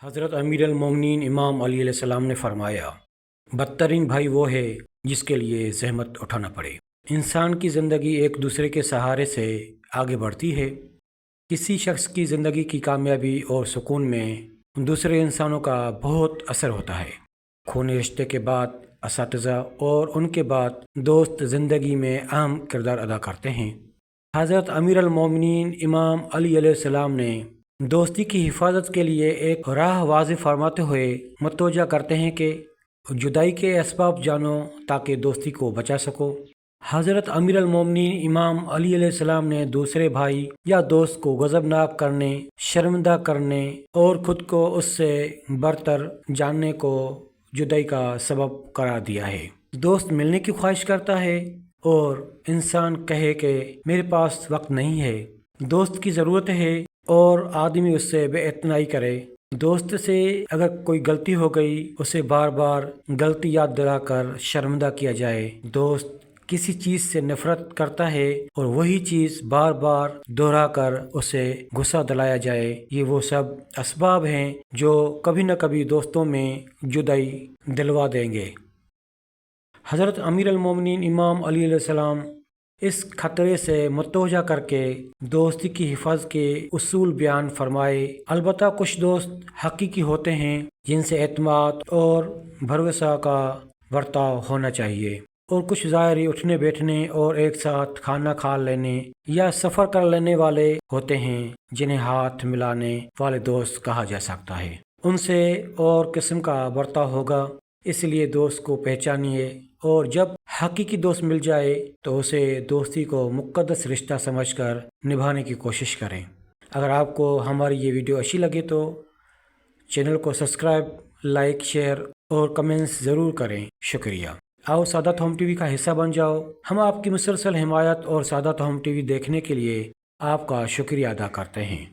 حضرت امیر المومنین امام علی علیہ السلام نے فرمایا، بدترین بھائی وہ ہے جس کے لیے زحمت اٹھانا پڑے۔ انسان کی زندگی ایک دوسرے کے سہارے سے آگے بڑھتی ہے۔ کسی شخص کی زندگی کی کامیابی اور سکون میں دوسرے انسانوں کا بہت اثر ہوتا ہے۔ خونی رشتے کے بعد اساتذہ اور ان کے بعد دوست زندگی میں اہم کردار ادا کرتے ہیں۔ حضرت امیر المومنین امام علی علیہ السلام نے دوستی کی حفاظت کے لیے ایک راہ واضح فرماتے ہوئے متوجہ کرتے ہیں کہ جدائی کے اسباب جانو تاکہ دوستی کو بچا سکو۔ حضرت امیر المومنین امام علی علیہ السلام نے دوسرے بھائی یا دوست کو غضبناک کرنے، شرمندہ کرنے اور خود کو اس سے برتر جاننے کو جدائی کا سبب قرار دیا ہے۔ دوست ملنے کی خواہش کرتا ہے اور انسان کہے کہ میرے پاس وقت نہیں ہے، دوست کی ضرورت ہے، اور آدمی اس سے بے اعتنائی کرے۔ دوست سے اگر کوئی غلطی ہو گئی، اسے بار بار غلطی یاد دلا کر شرمندہ کیا جائے۔ دوست کسی چیز سے نفرت کرتا ہے اور وہی چیز بار بار دہرا کر اسے غصہ دلایا جائے۔ یہ وہ سب اسباب ہیں جو کبھی نہ کبھی دوستوں میں جدائی دلوا دیں گے۔ حضرت امیر المومنین امام علی علیہ السلام اس خطرے سے متوجہ کر کے دوستی کی حفاظت کے اصول بیان فرمائے۔ البتہ کچھ دوست حقیقی ہوتے ہیں جن سے اعتماد اور بھروسہ کا برتاؤ ہونا چاہیے، اور کچھ ظاہری اٹھنے بیٹھنے اور ایک ساتھ کھانا کھا لینے یا سفر کر لینے والے ہوتے ہیں جنہیں ہاتھ ملانے والے دوست کہا جا سکتا ہے۔ ان سے اور قسم کا برتاؤ ہوگا، اس لیے دوست کو پہچانیے، اور جب حقیقی دوست مل جائے تو اسے دوستی کو مقدس رشتہ سمجھ کر نبھانے کی کوشش کریں۔ اگر آپ کو ہماری یہ ویڈیو اچھی لگے تو چینل کو سبسکرائب، لائک، شیئر اور کمنٹس ضرور کریں۔ شکریہ۔ آؤ سعادت ہوم ٹی وی کا حصہ بن جاؤ۔ ہم آپ کی مسلسل حمایت اور سعادت ہوم ٹی وی دیکھنے کے لیے آپ کا شکریہ ادا کرتے ہیں۔